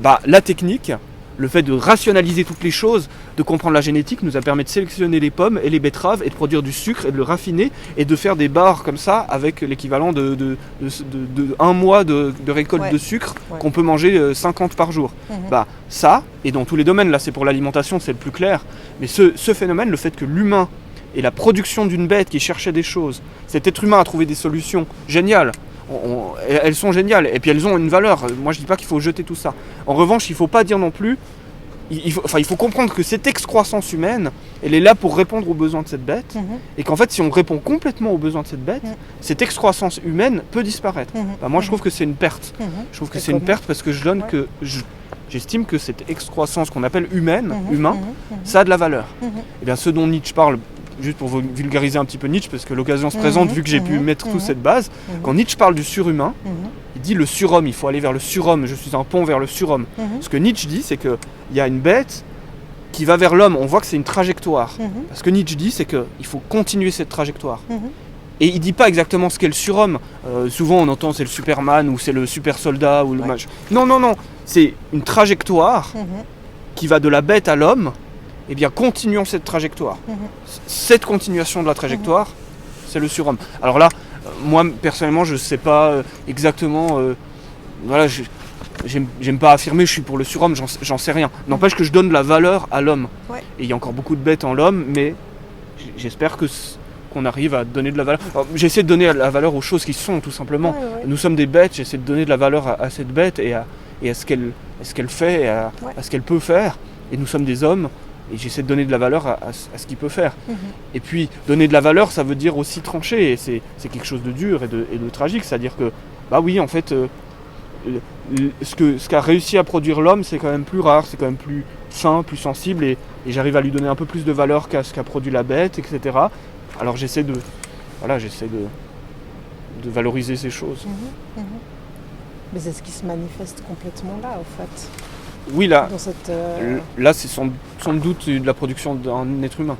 La technique le fait de rationaliser toutes les choses, de comprendre la génétique, nous a permis de sélectionner les pommes et les betteraves et de produire du sucre et de le raffiner et de faire des barres comme ça avec l'équivalent de 1 mois de récolte de sucre qu'on peut manger 50 par jour. Bah, ça, et dans tous les domaines, là c'est pour l'alimentation, c'est le plus clair, mais ce phénomène, le fait que l'humain et la production d'une bête qui cherchait des choses, cet être humain a trouvé des solutions géniales. Elles sont géniales et puis elles ont une valeur. Moi je dis pas qu'il faut jeter tout ça. En revanche, il faut pas dire non plus. Il faut comprendre que cette excroissance humaine, elle est là pour répondre aux besoins de cette bête, et qu'en fait, si on répond complètement aux besoins de cette bête, cette excroissance humaine peut disparaître. Bah, moi, je trouve que c'est une perte. Je trouve que c'est une perte parce que j'estime que cette excroissance qu'on appelle humain, ça a de la valeur. Et bien, ce dont Nietzsche parle. Juste pour vulgariser un petit peu Nietzsche, parce que l'occasion se présente vu que j'ai pu mettre toute cette base. Quand Nietzsche parle du surhumain, il dit le surhomme, il faut aller vers le surhomme, je suis un pont vers le surhomme. Ce que Nietzsche dit, c'est qu'il y a une bête qui va vers l'homme, on voit que c'est une trajectoire. Ce que Nietzsche dit, c'est qu'il faut continuer cette trajectoire. Et il dit pas exactement ce qu'est le surhomme. Souvent on entend c'est le Superman ou c'est le super soldat ou le match. Non, c'est une trajectoire qui va de la bête à l'homme. Eh bien, continuons cette trajectoire. Cette continuation de la trajectoire, c'est le surhomme. Alors là, moi, personnellement, je ne sais pas exactement... voilà, j'aime pas affirmer je suis pour le surhomme, j'en sais rien. N'empêche que je donne de la valeur à l'homme. Et il y a encore beaucoup de bêtes en l'homme, mais j'espère qu'on arrive à donner de la valeur. J'essaie de donner de la valeur aux choses qui sont, tout simplement. Nous sommes des bêtes, j'essaie de donner de la valeur à cette bête et à ce qu'elle fait, et à ce qu'elle peut faire. Et nous sommes des hommes. Et j'essaie de donner de la valeur à ce qu'il peut faire. Et puis, donner de la valeur, ça veut dire aussi trancher. Et c'est quelque chose de dur et de tragique. C'est-à-dire que, bah oui, en fait, ce qu'a réussi à produire l'homme, c'est quand même plus rare, c'est quand même plus fin, plus sensible. Et j'arrive à lui donner un peu plus de valeur qu'à ce qu'a produit la bête, etc. Alors j'essaie de valoriser ces choses. Mais c'est ce qui se manifeste complètement là, en fait. Oui, là, dans cette, là c'est sans doute de la production d'un être humain.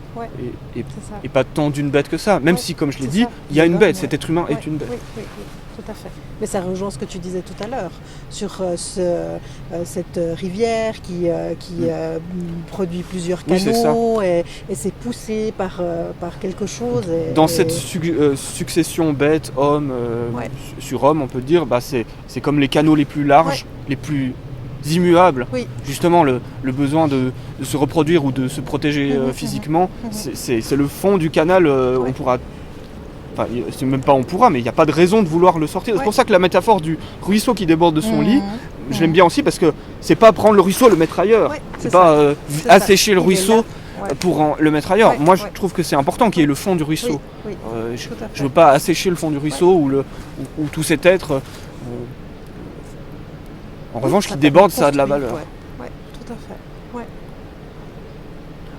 Et pas tant d'une bête que ça. Même si, comme je l'ai dit, il y a une bête, cet être humain est une bête. Oui, tout à fait. Mais ça rejoint ce que tu disais tout à l'heure, sur cette rivière qui produit plusieurs canaux et c'est poussé par quelque chose. Dans cette succession bête, homme, sur homme, on peut dire, bah, c'est comme les canaux les plus larges, les plus immuables. Justement, le besoin de se reproduire ou de se protéger physiquement, c'est le fond du canal. On pourra... Enfin, c'est même pas on pourra, mais il n'y a pas de raison de vouloir le sortir. C'est pour ça que la métaphore du ruisseau qui déborde de son lit, je l'aime bien aussi parce que c'est pas prendre le ruisseau, le mettre ailleurs. C'est pas assécher le ruisseau pour le mettre ailleurs. Moi, je trouve que c'est important qu'il y ait le fond du ruisseau. Je veux pas assécher le fond du ruisseau ou tout cet être. En revanche, qui déborde, ça a de la valeur. Tout à fait.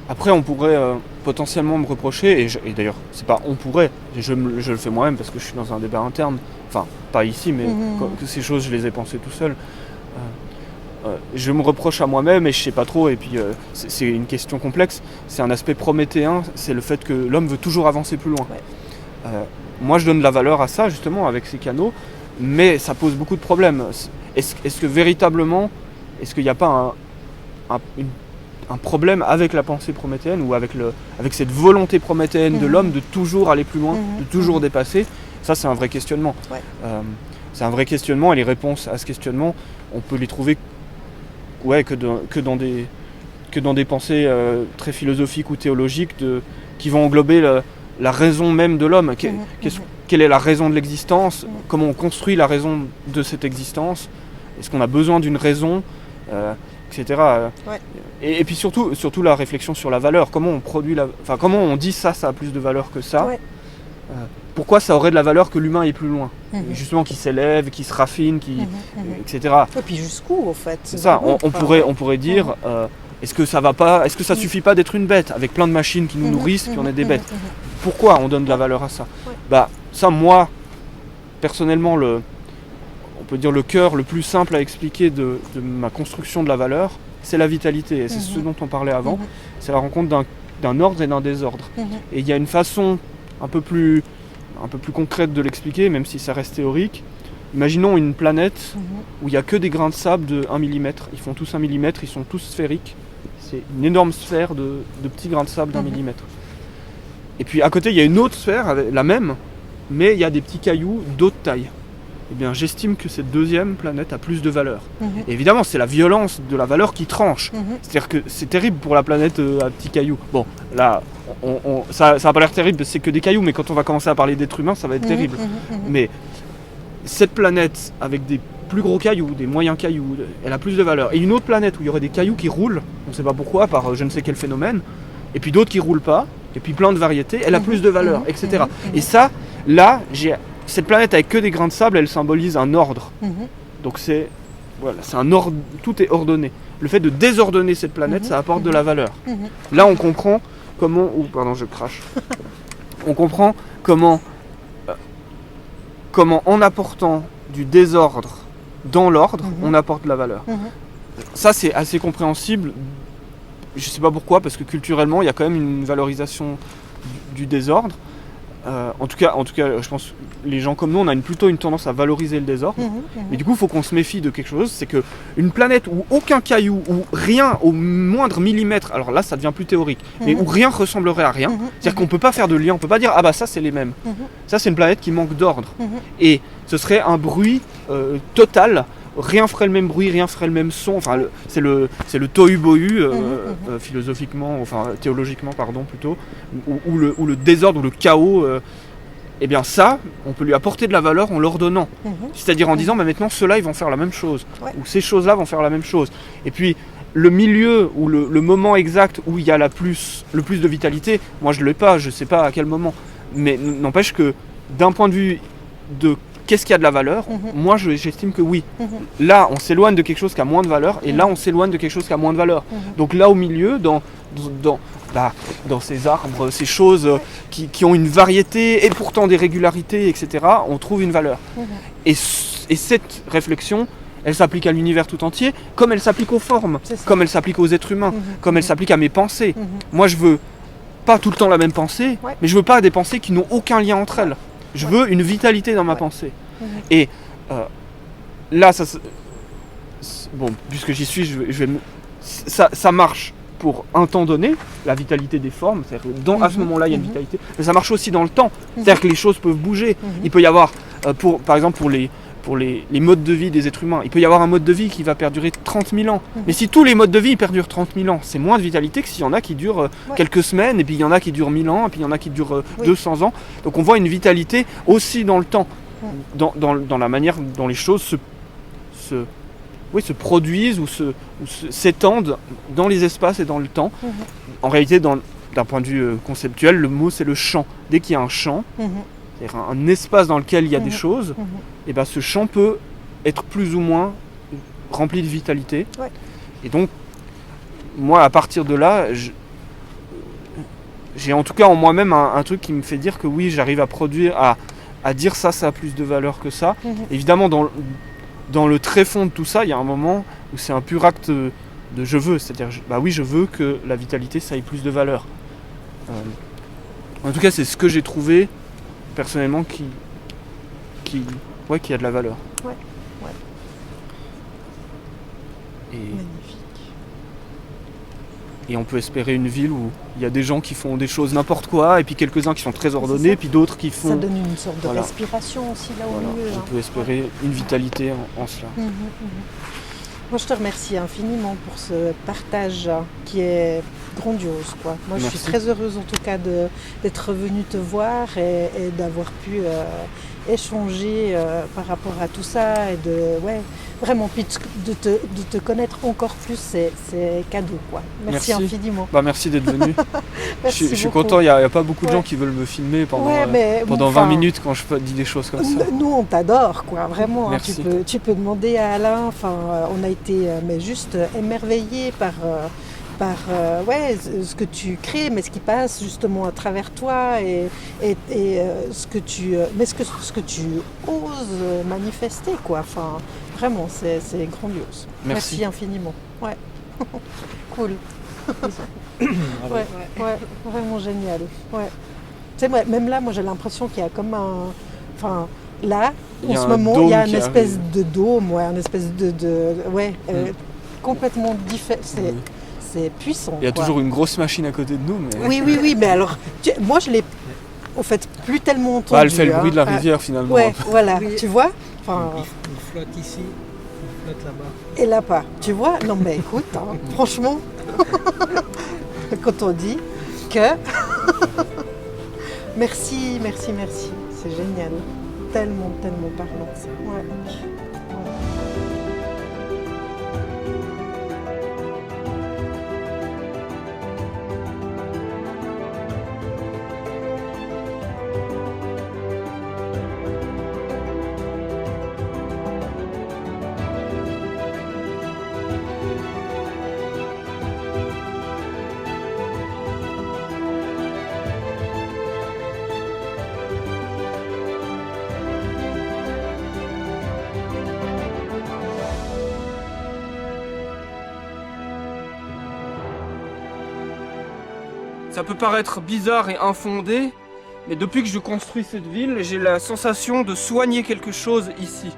Après, on pourrait potentiellement me reprocher, et d'ailleurs, c'est pas on pourrait, je le fais moi-même parce que je suis dans un débat interne, enfin, pas ici, mais que ces choses, je les ai pensées tout seul. Je me reproche à moi-même et je sais pas trop, et puis c'est une question complexe, c'est un aspect prométhéen, c'est le fait que l'homme veut toujours avancer plus loin. Moi, je donne de la valeur à ça, justement, avec ces canaux, mais ça pose beaucoup de problèmes. Est-ce que véritablement, est-ce qu'il n'y a pas un problème avec la pensée prométhéenne ou avec cette volonté prométhéenne de l'homme de toujours aller plus loin, de toujours dépasser? Ça, c'est un vrai questionnement. C'est un vrai questionnement et les réponses à ce questionnement, on peut les trouver que dans des pensées très philosophiques ou théologiques qui vont englober la raison même de l'homme. Quelle est la raison de l'existence? Comment on construit la raison de cette existence? Est-ce qu'on a besoin d'une raison, etc. Et puis surtout la réflexion sur la valeur. Comment on produit comment on dit ça a plus de valeur que ça? Pourquoi ça aurait de la valeur que l'humain est plus loin? Justement, qui s'élève, qui se raffine, etc. Et puis jusqu'où, en fait? C'est ça. On pourrait dire, est-ce que ça va pas? Est-ce que ça suffit pas d'être une bête avec plein de machines qui nous nourrissent, puis on est des bêtes? Pourquoi on donne de la valeur à ça? Bah ça, moi, personnellement, on peut dire le cœur le plus simple à expliquer de ma construction de la valeur, c'est la vitalité. Et c'est ce dont on parlait avant. C'est la rencontre d'un ordre et d'un désordre. Et il y a une façon un peu plus concrète de l'expliquer, même si ça reste théorique. Imaginons une planète où il n'y a que des grains de sable de 1 mm. Ils font tous 1 mm, ils sont tous sphériques. C'est une énorme sphère de petits grains de sable d'1 millimètre. Et puis à côté, il y a une autre sphère, la même, mais il y a des petits cailloux d'autre taille. Eh bien, j'estime que cette deuxième planète a plus de valeur. Et évidemment, c'est la violence de la valeur qui tranche. C'est-à-dire que c'est terrible pour la planète à petits cailloux. Bon, là, ça n'a pas l'air terrible, c'est que des cailloux, mais quand on va commencer à parler d'êtres humains, ça va être terrible. Mais cette planète avec des plus gros cailloux, des moyens cailloux, elle a plus de valeur. Et une autre planète où il y aurait des cailloux qui roulent, on ne sait pas pourquoi, par je ne sais quel phénomène, et puis d'autres qui ne roulent pas, et puis plein de variétés, elle a plus de valeur, etc. Et ça, là, cette planète avec que des grains de sable, elle symbolise un ordre. Donc c'est un ordre, tout est ordonné. Le fait de désordonner cette planète, ça apporte de la valeur. Là, on comprend comment... Oh, pardon, je crache. On comprend comment en apportant du désordre dans l'ordre, on apporte de la valeur. Ça, c'est assez compréhensible. Je ne sais pas pourquoi, parce que culturellement, il y a quand même une valorisation du désordre. En tout cas, je pense que les gens comme nous, on a plutôt une tendance à valoriser le désordre. Mais du coup, il faut qu'on se méfie de quelque chose, c'est qu'une planète où aucun caillou, où rien au moindre millimètre, alors là, ça devient plus théorique, mais où rien ressemblerait à rien, c'est-à-dire qu'on ne peut pas faire de lien, on ne peut pas dire « Ah bah ça, c'est les mêmes ». Ça, c'est une planète qui manque d'ordre. Et ce serait un bruit total. Rien ferait le même bruit, rien ferait le même son. Enfin, c'est le tohu-bohu, philosophiquement, enfin théologiquement, pardon, plutôt, ou le désordre, ou le chaos. Eh bien ça, on peut lui apporter de la valeur en l'ordonnant. C'est-à-dire en disant, bah, maintenant, ceux-là, ils vont faire la même chose. Ou ces choses-là vont faire la même chose. Et puis, le milieu, ou le moment exact où il y a le plus de vitalité, moi, je ne l'ai pas, je ne sais pas à quel moment. Mais n'empêche que, d'un point de vue de qu'est-ce qui a de la valeur, moi j'estime que oui. Là on s'éloigne de quelque chose qui a moins de valeur, et là on s'éloigne de quelque chose qui a moins de valeur. Donc là au milieu, dans ces arbres, ces choses qui ont une variété et pourtant des régularités, etc., on trouve une valeur. Et cette réflexion, elle s'applique à l'univers tout entier, comme elle s'applique aux formes, comme elle s'applique aux êtres humains, comme elle s'applique à mes pensées. Moi je veux pas tout le temps la même pensée, mais je veux pas des pensées qui n'ont aucun lien entre elles. Je veux une vitalité dans ma pensée. Et là, bon, puisque j'y suis, ça marche pour un temps donné, la vitalité des formes, c'est-à-dire que à ce moment-là, il y a une vitalité, mais ça marche aussi dans le temps, c'est-à-dire que les choses peuvent bouger. Il peut y avoir, par exemple, pour les modes de vie des êtres humains, il peut y avoir un mode de vie qui va perdurer 30 000 ans. Mais si tous les modes de vie perdurent 30 000 ans, c'est moins de vitalité que s'il y en a qui durent quelques semaines, et puis il y en a qui durent 1000 ans, et puis il y en a qui durent 200 ans. Donc on voit une vitalité aussi dans le temps, dans la manière dont les choses se produisent ou s'étendent dans les espaces et dans le temps. En réalité, d'un point de vue conceptuel, le mot c'est le champ. Dès qu'il y a un champ, c'est-à-dire un espace dans lequel il y a des choses, et ben ce champ peut être plus ou moins rempli de vitalité. Et donc, moi, à partir de là, j'ai en tout cas en moi-même un truc qui me fait dire que oui, j'arrive à produire, à dire ça a plus de valeur que ça. Évidemment, dans le tréfond de tout ça, il y a un moment où c'est un pur acte de je veux. C'est-à-dire, bah oui, je veux que la vitalité, ça ait plus de valeur. En tout cas, c'est ce que j'ai trouvé personnellement qui a de la valeur. Et magnifique. Et on peut espérer une ville où il y a des gens qui font des choses n'importe quoi, et puis quelques-uns qui sont très ordonnés, puis d'autres qui font... Ça donne une sorte de respiration aussi là au milieu. On peut espérer une vitalité en cela. Moi je te remercie infiniment pour ce partage qui est grandiose, quoi. Moi je suis très heureuse en tout cas d'être venue te voir et d'avoir pu échanger par rapport à tout ça et vraiment puis de te connaître encore plus, c'est cadeau, quoi. Merci infiniment. Merci d'être venu. Je suis content, il n'y a pas beaucoup de gens qui veulent me filmer pendant 20 minutes quand je dis des choses comme ça. Nous on t'adore, quoi, vraiment. Merci. Tu peux demander à Alain, on a été juste émerveillés par ce que tu crées, mais ce qui passe justement à travers toi et ce que tu oses manifester, quoi. Enfin, vraiment, c'est grandiose. Merci infiniment. Ouais, cool. Vraiment génial. Ouais. Tu sais, même là, moi j'ai l'impression qu'il y a comme là, En ce moment, il y a une espèce de dôme, ouais, une espèce complètement différent. C'est puissant. Il y a toujours une grosse machine à côté de nous. Mais... Oui, mais alors, moi je l'ai au fait plus tellement entendu. Elle fait le bruit de la rivière finalement. Ouais, voilà, tu vois. Enfin, il flotte ici, il flotte là-bas. Et là-bas, tu vois. Non mais écoute, franchement, quand on dit que... merci, c'est génial. Tellement parlant. Ouais. Ça peut paraître bizarre et infondé, mais depuis que je construis cette ville, j'ai la sensation de soigner quelque chose ici.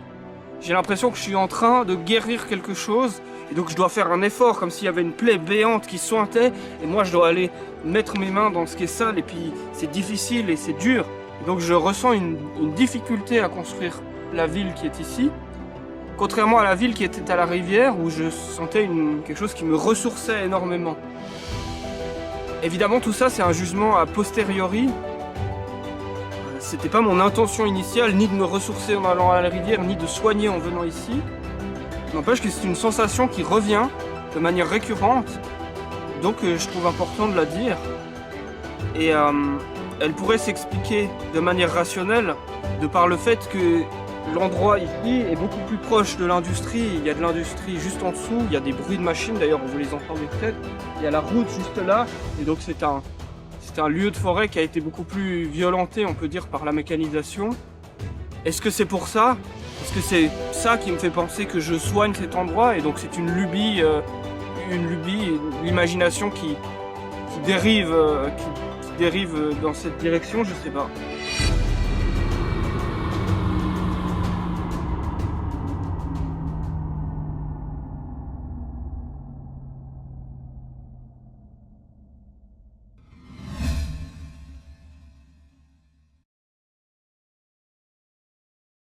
J'ai l'impression que je suis en train de guérir quelque chose, et donc je dois faire un effort, comme s'il y avait une plaie béante qui sointait, et moi je dois aller mettre mes mains dans ce qui est sale, et puis c'est difficile et c'est dur. Et donc je ressens une difficulté à construire la ville qui est ici, contrairement à la ville qui était à la rivière, où je sentais quelque chose qui me ressourçait énormément. Évidemment, tout ça, c'est un jugement a posteriori. C'était pas mon intention initiale, ni de me ressourcer en allant à la rivière, ni de soigner en venant ici. N'empêche que c'est une sensation qui revient de manière récurrente, donc je trouve important de la dire. Et elle pourrait s'expliquer de manière rationnelle, de par le fait que l'endroit ici est beaucoup plus proche de l'industrie. Il y a de l'industrie juste en dessous, il y a des bruits de machines, d'ailleurs vous les entendez peut-être. Il y a la route juste là, et donc c'est un lieu de forêt qui a été beaucoup plus violenté, on peut dire, par la mécanisation. Est-ce que c'est pour ça? Est-ce que c'est ça qui me fait penser que je soigne cet endroit, et donc c'est une lubie, une imagination qui dérive dans cette direction? Je sais pas.